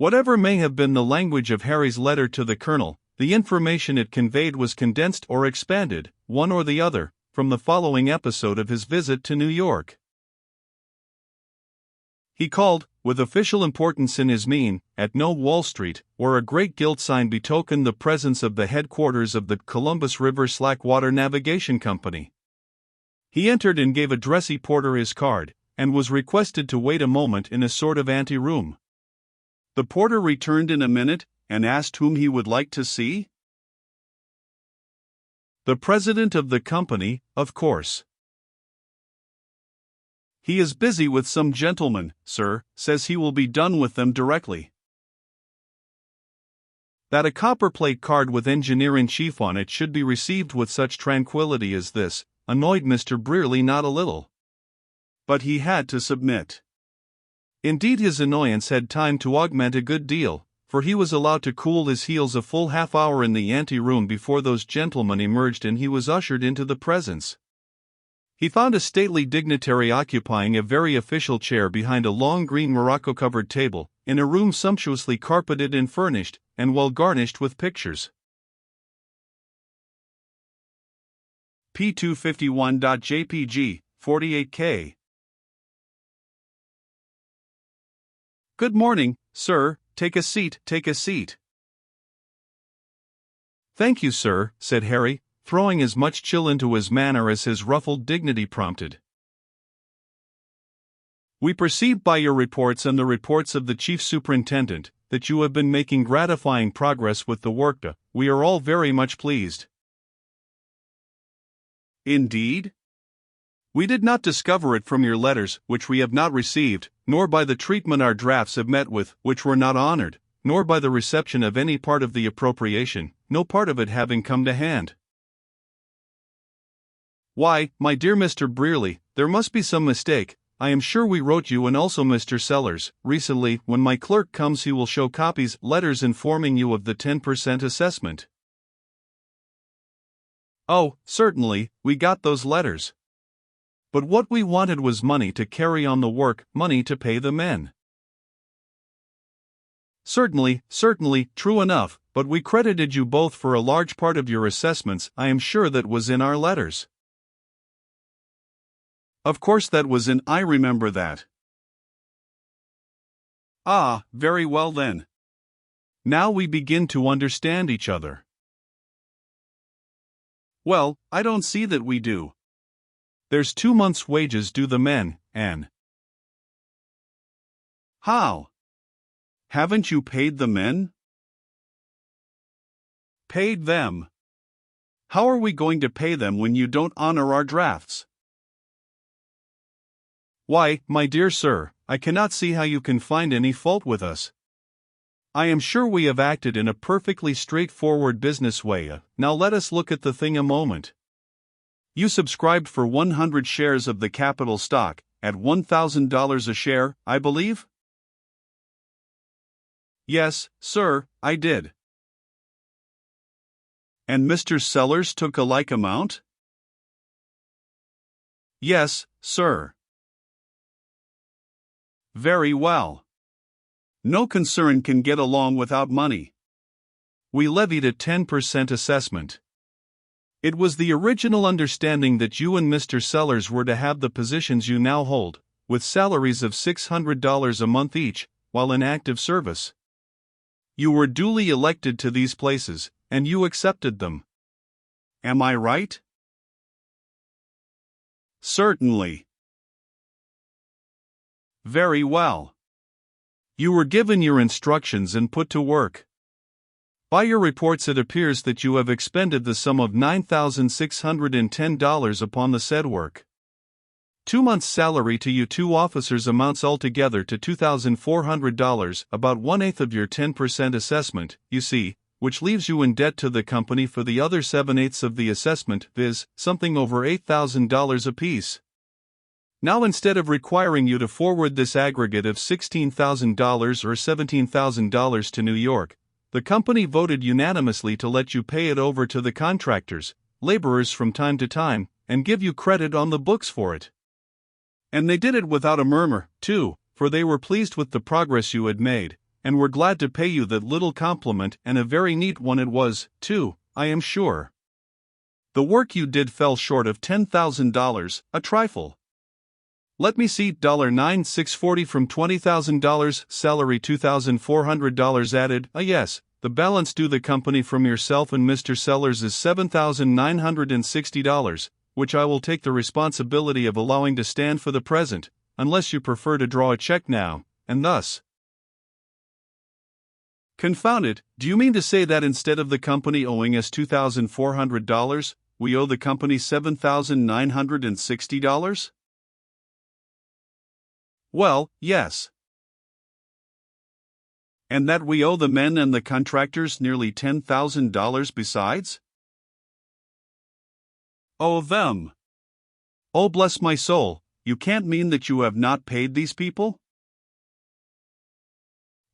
Whatever may have been the language of Harry's letter to the Colonel, the information it conveyed was condensed or expanded, one or the other, from the following episode of his visit to New York. He called, with official importance in his mien, at No Wall Street, where a great gilt sign betokened the presence of the headquarters of the Columbus River Slackwater Navigation Company. He entered and gave a dressy porter his card, and was requested to wait a moment in a sort of ante-room. The porter returned in a minute, and asked whom he would like to see. The president of the company, of course. He is busy with some gentlemen, sir, says he will be done with them directly. That a copperplate card with engineer-in-chief on it should be received with such tranquility as this, annoyed Mr. Brearley not a little. But he had to submit. Indeed, his annoyance had time to augment a good deal, for he was allowed to cool his heels a full half-hour in the ante-room before those gentlemen emerged and he was ushered into the presence. He found a stately dignitary occupying a very official chair behind a long green morocco-covered table, in a room sumptuously carpeted and furnished, and well garnished with pictures. P251.jpg, 48K. Good morning, sir, take a seat, take a seat. Thank you, sir, said Harry, throwing as much chill into his manner as his ruffled dignity prompted. We perceive by your reports and the reports of the chief superintendent that you have been making gratifying progress with the work. We are all very much pleased. Indeed? We did not discover it from your letters, which we have not received, nor by the treatment our drafts have met with, which were not honored, nor by the reception of any part of the appropriation, no part of it having come to hand. Why, my dear Mr. Brearley, there must be some mistake. I am sure we wrote you and also Mr. Sellers, recently. When my clerk comes he will show copies, letters informing you of the 10% assessment. Oh, certainly, we got those letters. But what we wanted was money to carry on the work, money to pay the men. Certainly, true enough, but we credited you both for a large part of your assessments. I am sure that was in our letters. Of course that was in, I remember that. Ah, very well then. Now we begin to understand each other. Well, I don't see that we do. There's 2 months' wages due the men, and... How? Haven't you paid the men? Paid them? How are we going to pay them when you don't honor our drafts? Why, my dear sir, I cannot see how you can find any fault with us. I am sure we have acted in a perfectly straightforward business way. Now let us look at the thing a moment. You subscribed for 100 shares of the capital stock, at $1,000 a share, I believe? Yes, sir, I did. And Mr. Sellers took a like amount? Yes, sir. Very well. No concern can get along without money. We levied a 10% assessment. It was the original understanding that you and Mr. Sellers were to have the positions you now hold, with salaries of $600 a month each, while in active service. You were duly elected to these places, and you accepted them. Am I right? Certainly. Very well. You were given your instructions and put to work. By your reports it appears that you have expended the sum of $9,610 upon the said work. 2 months' salary to you 2 officers amounts altogether to $2,400, about 1/8 of your 10% assessment, you see, which leaves you in debt to the company for the other 7/8 of the assessment, viz., something over $8,000 apiece. Now instead of requiring you to forward this aggregate of $16,000 or $17,000 to New York, the company voted unanimously to let you pay it over to the contractors, laborers from time to time, and give you credit on the books for it. And they did it without a murmur, too, for they were pleased with the progress you had made, and we're glad to pay you that little compliment, and a very neat one it was, too, I am sure. The work you did fell short of $10,000, a trifle. Let me see, $9,640 from $20,000, salary $2,400 added, yes, the balance due the company from yourself and Mr. Sellers is $7,960, which I will take the responsibility of allowing to stand for the present, unless you prefer to draw a check now, and thus. Confound it, do you mean to say that instead of the company owing us $2,400, we owe the company $7,960? Well, yes. And that we owe the men and the contractors nearly $10,000 besides? Owe them. Oh, bless my soul, you can't mean that you have not paid these people?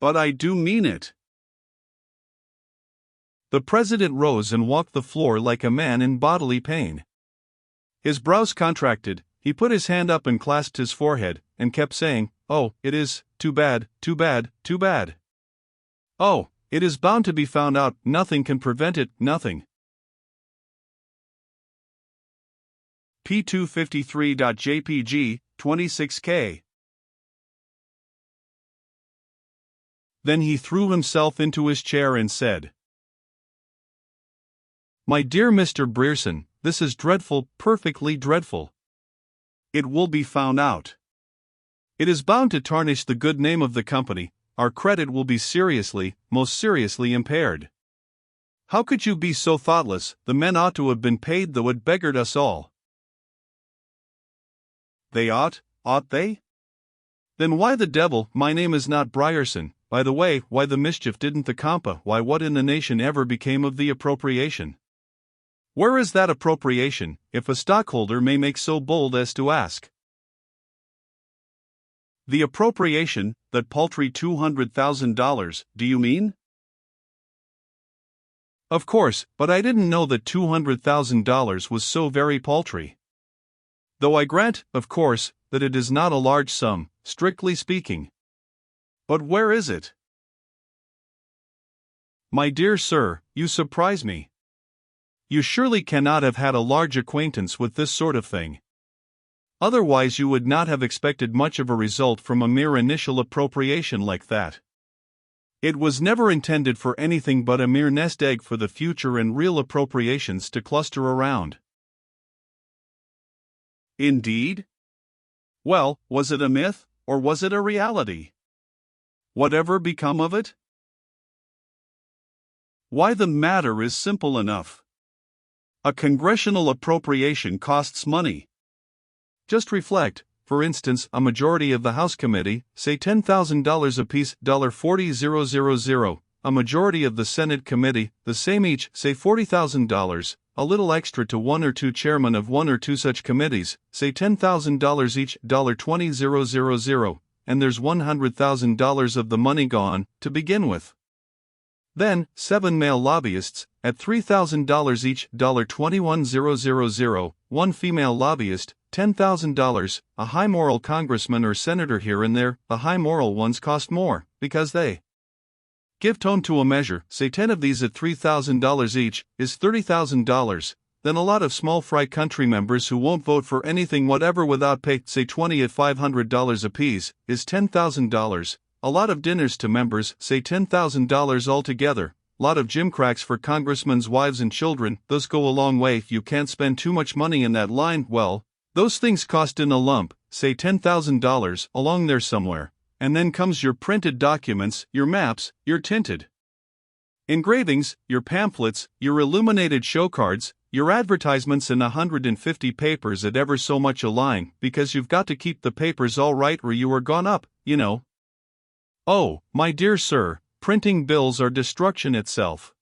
But I do mean it. The president rose and walked the floor like a man in bodily pain. His brows contracted, he put his hand up and clasped his forehead, and kept saying, "Oh, it is, too bad, too bad, too bad. Oh, it is bound to be found out, nothing can prevent it, nothing." P253.jpg, 26K. Then he threw himself into his chair and said, "My dear Mr. Brierson, this is dreadful, perfectly dreadful. It will be found out. It is bound to tarnish the good name of the company, our credit will be seriously, most seriously impaired. How could you be so thoughtless? The men ought to have been paid, though it beggared us all." They ought they? Then why the devil, my name is not Brierson, by the way, why the mischief didn't the compa, why what in the nation ever became of the appropriation? Where is that appropriation, if a stockholder may make so bold as to ask? The appropriation, that paltry $200,000, do you mean? Of course, but I didn't know that $200,000 was so very paltry. Though I grant, of course, that it is not a large sum, strictly speaking. But where is it? My dear sir, you surprise me. You surely cannot have had a large acquaintance with this sort of thing. Otherwise you would not have expected much of a result from a mere initial appropriation like that. It was never intended for anything but a mere nest egg for the future and real appropriations to cluster around. Indeed? Well, was it a myth, or was it a reality? Whatever become of it? Why, the matter is simple enough. A congressional appropriation costs money. Just reflect, for instance, a majority of the House Committee, say $10,000 apiece, $40,000, a majority of the Senate Committee, the same each, say $40,000, a little extra to one or two chairmen of one or two such committees, say $10,000 each, $20,000, and there's $100,000 of the money gone, to begin with. Then, 7 male lobbyists, at $3,000 each, $21,000, one female lobbyist, $10,000, a high moral congressman or senator here and there. The high moral ones cost more, because they give tone to a measure. Say 10 of these at $3,000 each, is $30,000, then a lot of small fry country members who won't vote for anything whatever without pay, say 20 at $500 apiece, is $10,000, a lot of dinners to members, say $10,000 altogether, lot of gimcracks for congressmen's wives and children, those go a long way. If you can't spend too much money in that line, well, those things cost in a lump, say $10,000, along there somewhere, and then comes your printed documents, your maps, your tinted engravings, your pamphlets, your illuminated show cards, your advertisements in 150 papers at ever so much a line, because you've got to keep the papers all right or you are gone up, you know. Oh, my dear sir, printing bills are destruction itself.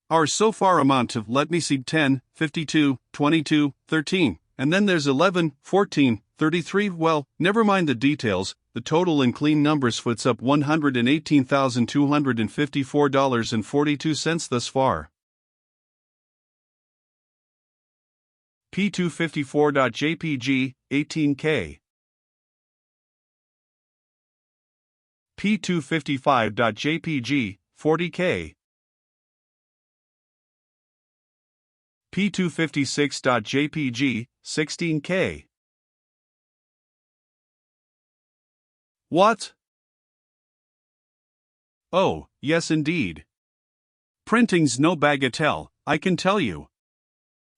Our so far amount to, let me see, 10, 52, 22, 13, and then there's 11, 14, 33, well, never mind the details, the total in clean numbers foots up $118,254.42 thus far. P254.jpg, 18K. P255.jpg, 40K. P256.jpg, 16K. What? Oh, yes indeed. Printing's no bagatelle, I can tell you.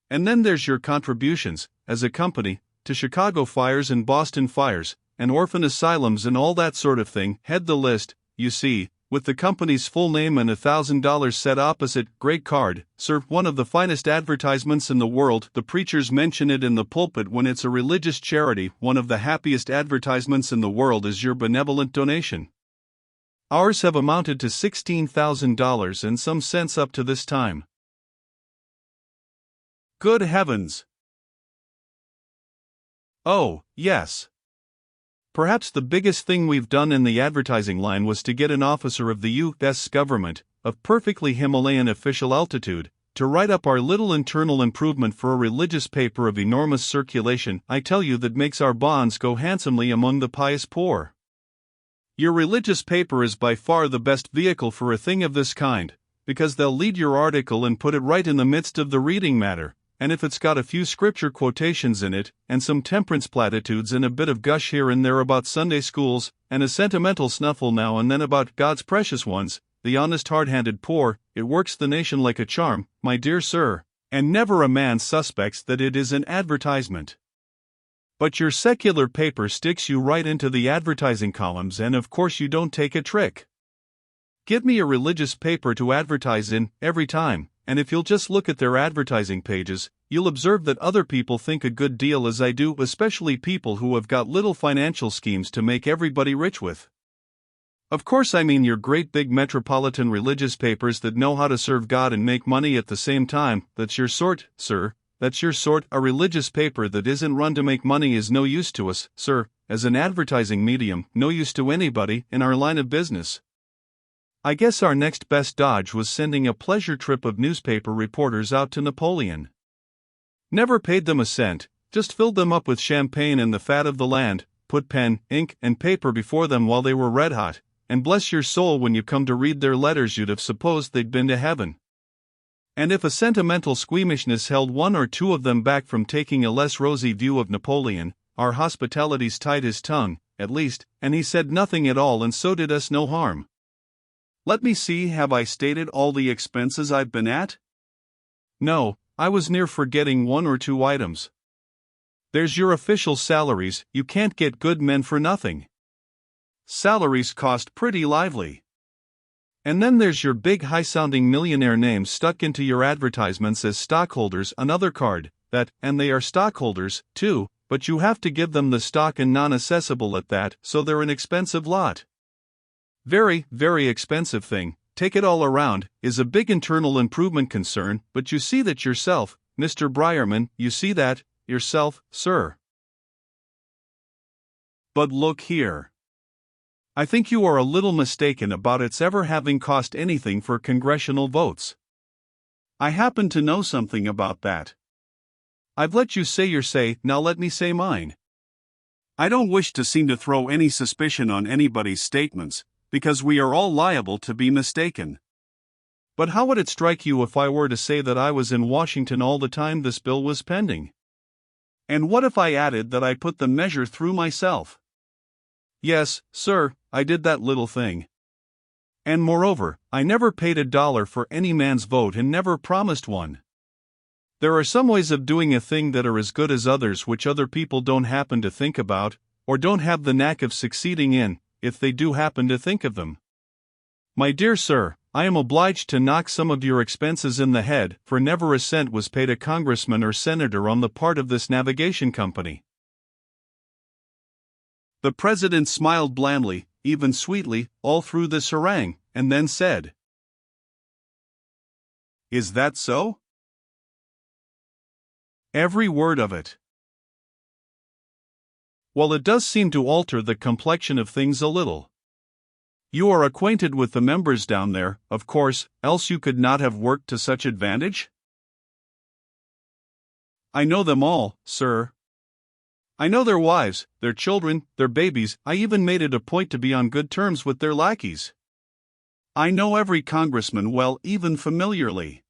And then there's your contributions, as a company, to Chicago fires and Boston fires, and orphan asylums and all that sort of thing. Head the list, you see, with the company's full name and $1,000 set opposite. Great card, sir. One of the finest advertisements in the world. The preachers mention it in the pulpit when it's a religious charity. One of the happiest advertisements in the world is your benevolent donation. Ours have amounted to $16,000 and some cents up to this time. Good heavens! Oh, yes. Perhaps the biggest thing we've done in the advertising line was to get an officer of the U.S. government, of perfectly Himalayan official altitude, to write up our little internal improvement for a religious paper of enormous circulation. I tell you, that makes our bonds go handsomely among the pious poor. Your religious paper is by far the best vehicle for a thing of this kind, because they'll lead your article and put it right in the midst of the reading matter, and if it's got a few scripture quotations in it, and some temperance platitudes and a bit of gush here and there about Sunday schools, and a sentimental snuffle now and then about God's precious ones, the honest hard-handed poor, it works the nation like a charm, my dear sir, and never a man suspects that it is an advertisement. But your secular paper sticks you right into the advertising columns, and of course you don't take a trick. Give me a religious paper to advertise in, every time, and if you'll just look at their advertising pages, you'll observe that other people think a good deal as I do, especially people who have got little financial schemes to make everybody rich with. Of course I mean your great big metropolitan religious papers that know how to serve God and make money at the same time. That's your sort, sir. That's your sort. A religious paper that isn't run to make money is no use to us, sir, as an advertising medium, no use to anybody in our line of business. I guess our next best dodge was sending a pleasure trip of newspaper reporters out to Napoleon. Never paid them a cent, just filled them up with champagne and the fat of the land, put pen, ink, and paper before them while they were red hot, and bless your soul, when you come to read their letters you'd have supposed they'd been to heaven. And if a sentimental squeamishness held one or two of them back from taking a less rosy view of Napoleon, our hospitalities tied his tongue, at least, and he said nothing at all, and so did us no harm. Let me see, have I stated all the expenses I've been at? No, I was near forgetting one or two items. There's your official salaries. You can't get good men for nothing. Salaries cost pretty lively. And then there's your big high-sounding millionaire names stuck into your advertisements as stockholders. Another card, that, and they are stockholders, too, but you have to give them the stock and non-assessable at that, so they're an expensive lot. Very, very expensive thing. Take it all around, is a big internal improvement concern, but you see that yourself, Mr. Brierman, you see that, yourself, sir. But look here. I think you are a little mistaken about its ever having cost anything for congressional votes. I happen to know something about that. I've let you say your say, now let me say mine. I don't wish to seem to throw any suspicion on anybody's statements, because we are all liable to be mistaken. But how would it strike you if I were to say that I was in Washington all the time this bill was pending? And what if I added that I put the measure through myself? Yes, sir, I did that little thing. And moreover, I never paid $1 for any man's vote and never promised one. There are some ways of doing a thing that are as good as others which other people don't happen to think about, or don't have the knack of succeeding in, if they do happen to think of them. My dear sir, I am obliged to knock some of your expenses in the head, for never a cent was paid a congressman or senator on the part of this navigation company. The president smiled blandly, even sweetly, all through this harangue, and then said, "Is that so?" Every word of it. Well, it does seem to alter the complexion of things a little. You are acquainted with the members down there, of course, else you could not have worked to such advantage? I know them all, sir. I know their wives, their children, their babies. I even made it a point to be on good terms with their lackeys. I know every congressman well, even familiarly.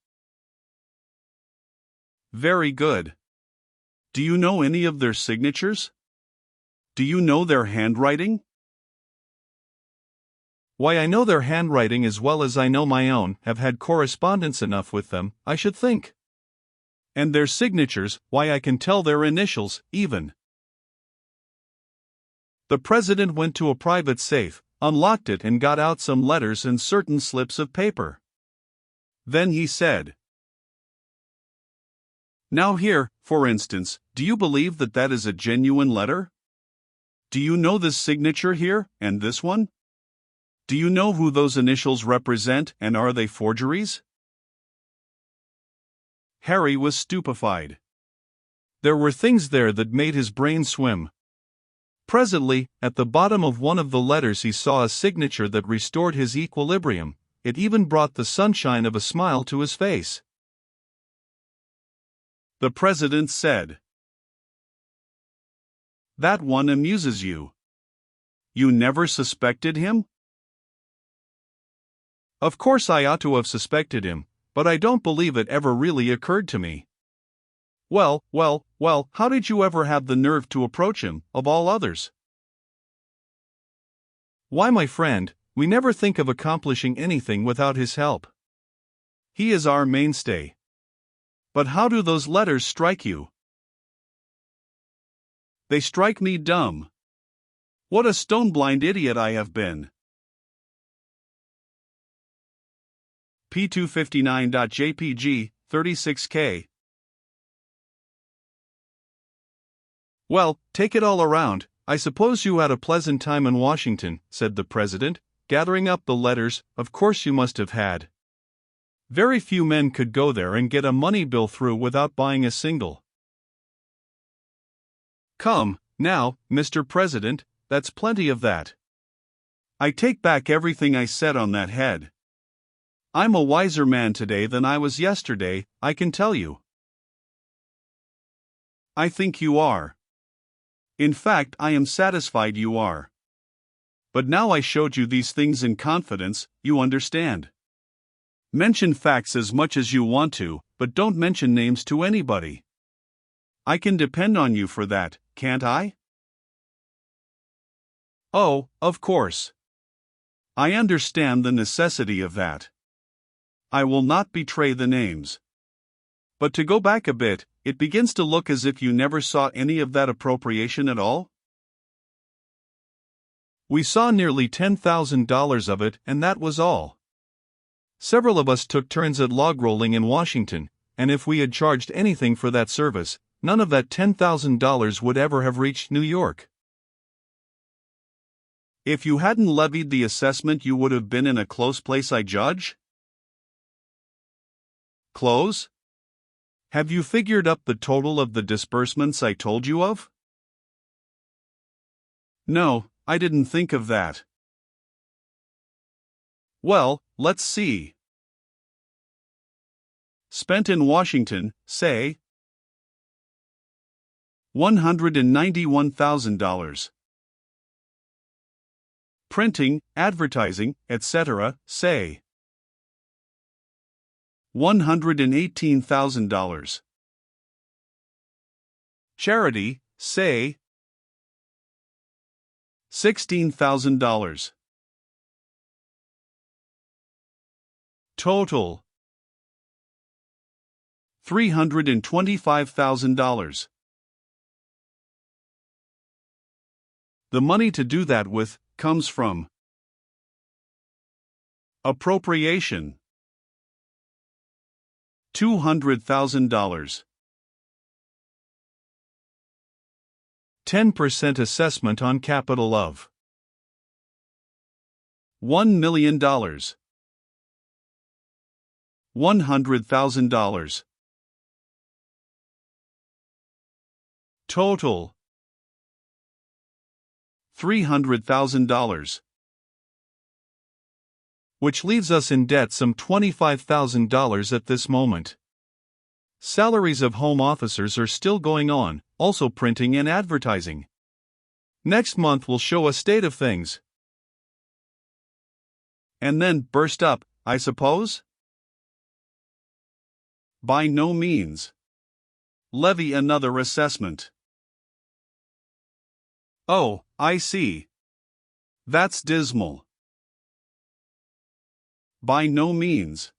Very good. Do you know any of their signatures? Do you know their handwriting? Why, I know their handwriting as well as I know my own, have had correspondence enough with them, I should think. And their signatures, why, I can tell their initials, even. The president went to a private safe, unlocked it and got out some letters and certain slips of paper. Then he said, "Now here, for instance, do you believe that that is a genuine letter? Do you know this signature here, and this one? Do you know who those initials represent, and are they forgeries?" Harry was stupefied. There were things there that made his brain swim. Presently, at the bottom of one of the letters he saw a signature that restored his equilibrium. It even brought the sunshine of a smile to his face. The president said, "That one amuses you. You never suspected him?" "Of course I ought to have suspected him, but I don't believe it ever really occurred to me." Well, how did you ever have the nerve to approach him, of all others?" "Why, my friend, we never think of accomplishing anything without his help. He is our mainstay." "But how do those letters strike you?" "They strike me dumb. What a stone-blind idiot I have been." P259.jpg, 36K. "Well, take it all around, I suppose you had a pleasant time in Washington," said the president, gathering up the letters. "Of course you must have had. Very few men could go there and get a money bill through without buying a single." "Come, now, Mr. President, that's plenty of that. I take back everything I said on that head. I'm a wiser man today than I was yesterday, I can tell you." "I think you are. In fact, I am satisfied you are. But now I showed you these things in confidence, you understand. Mention facts as much as you want to, but don't mention names to anybody. I can depend on you for that, can't I?" "Oh, of course. I understand the necessity of that. I will not betray the names. But to go back a bit, it begins to look as if you never saw any of that appropriation at all." "We saw nearly $10,000 of it, and that was all. Several of us took turns at log rolling in Washington, and if we had charged anything for that service, none of that $10,000 would ever have reached New York." "If you hadn't levied the assessment, you would have been in a close place, I judge?" "Close? Have you figured up the total of the disbursements I told you of?" "No, I didn't think of that." "Well, let's see. Spent in Washington, say $191,000. Printing, advertising, etc., say $118,000. Charity, say $16,000. Total $325,000. The money to do that with comes from appropriation. $200,000. 10% assessment on capital of $1 million. $100,000. Total $300,000. Which leaves us in debt some $25,000 at this moment. Salaries of home officers are still going on, also printing and advertising. Next month will show a state of things. And then burst up, I suppose? By no means. Levy another assessment. Oh, I see. That's dismal. By no means.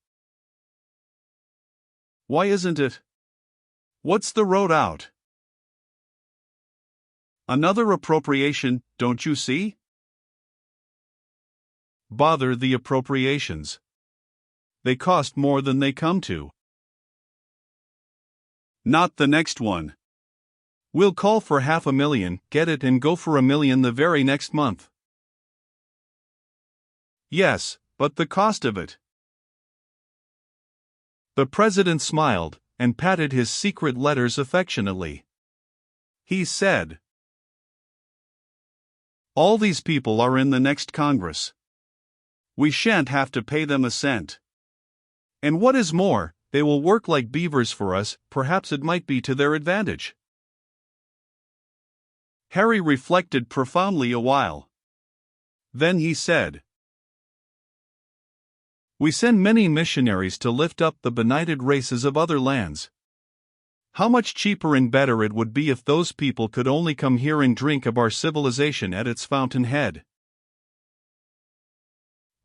Why isn't it? What's the road out? Another appropriation, don't you see? Bother the appropriations. They cost more than they come to. Not the next one. We'll call for $500,000, get it, and go for $1 million the very next month. Yes, but the cost of it. The president smiled and patted his secret letters affectionately. He said, "All these people are in the next Congress. We shan't have to pay them a cent. And what is more, they will work like beavers for us, perhaps it might be to their advantage." Harry reflected profoundly a while. Then he said, "We send many missionaries to lift up the benighted races of other lands. How much cheaper and better it would be if those people could only come here and drink of our civilization at its fountainhead."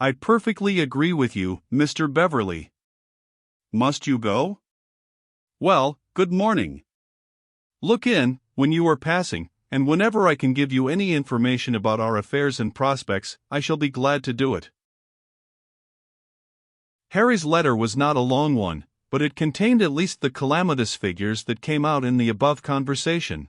"I perfectly agree with you, Mr. Beverley. Must you go? Well, good morning. Look in, when you are passing, and whenever I can give you any information about our affairs and prospects, I shall be glad to do it." Harry's letter was not a long one, but it contained at least the calamitous figures that came out in the above conversation.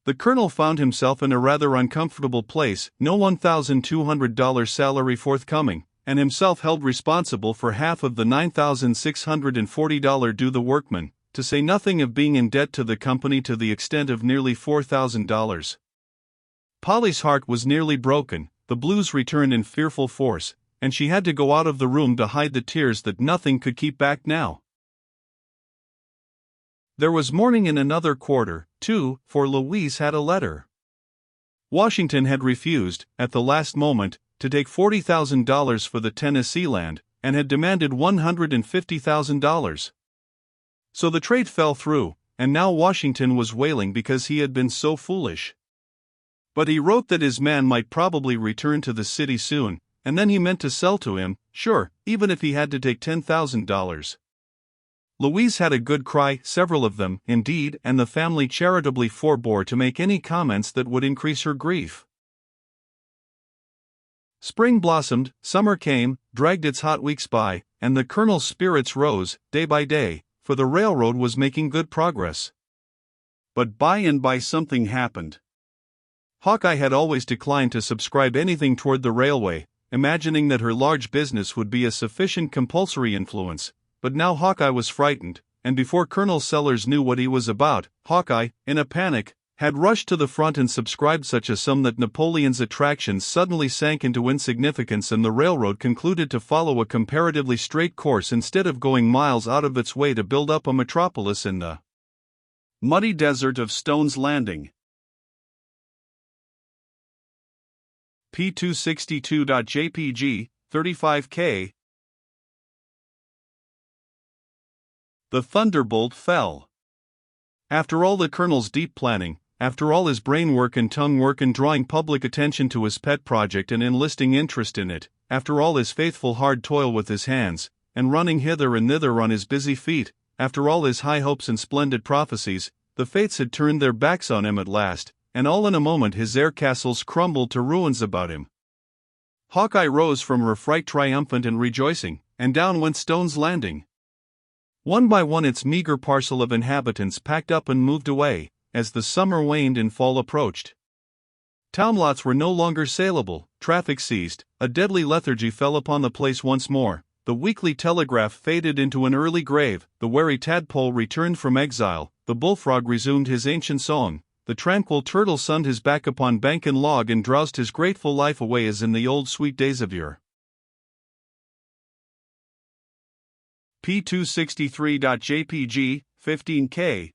The colonel found himself in a rather uncomfortable place, no $1,200 salary forthcoming, and himself held responsible for half of the $9,640 due the workmen, to say nothing of being in debt to the company to the extent of nearly $4,000. Polly's heart was nearly broken, the blues returned in fearful force, and she had to go out of the room to hide the tears that nothing could keep back now. There was mourning in another quarter, too, for Louise had a letter. Washington had refused, at the last moment, to take $40,000 for the Tennessee land, and had demanded $150,000. So the trade fell through, and now Washington was wailing because he had been so foolish. But he wrote that his man might probably return to the city soon, and then he meant to sell to him, sure, even if he had to take $10,000. Louise had a good cry, several of them, indeed, and the family charitably forbore to make any comments that would increase her grief. Spring blossomed, summer came, dragged its hot weeks by, and the colonel's spirits rose, day by day, for the railroad was making good progress. But by and by something happened. Hawkeye had always declined to subscribe anything toward the railway, imagining that her large business would be a sufficient compulsory influence, but now Hawkeye was frightened, and before Colonel Sellers knew what he was about, Hawkeye, in a panic, had rushed to the front and subscribed such a sum that Napoleon's attractions suddenly sank into insignificance and the railroad concluded to follow a comparatively straight course instead of going miles out of its way to build up a metropolis in the muddy desert of Stone's Landing. P262.jpg, 35K. The thunderbolt fell. After all the colonel's deep planning, after all his brain work and tongue work in drawing public attention to his pet project and enlisting interest in it, after all his faithful hard toil with his hands, and running hither and thither on his busy feet, after all his high hopes and splendid prophecies, the fates had turned their backs on him at last, and all in a moment his air castles crumbled to ruins about him. Hawkeye rose from her fright triumphant and rejoicing, and down went Stone's Landing. One by one its meager parcel of inhabitants packed up and moved away, as the summer waned and fall approached. Town lots were no longer saleable, traffic ceased, a deadly lethargy fell upon the place once more, the weekly telegraph faded into an early grave, the wary tadpole returned from exile, the bullfrog resumed his ancient song, the tranquil turtle sunned his back upon bank and log and drowsed his grateful life away as in the old sweet days of yore. P263.jpg, 15K.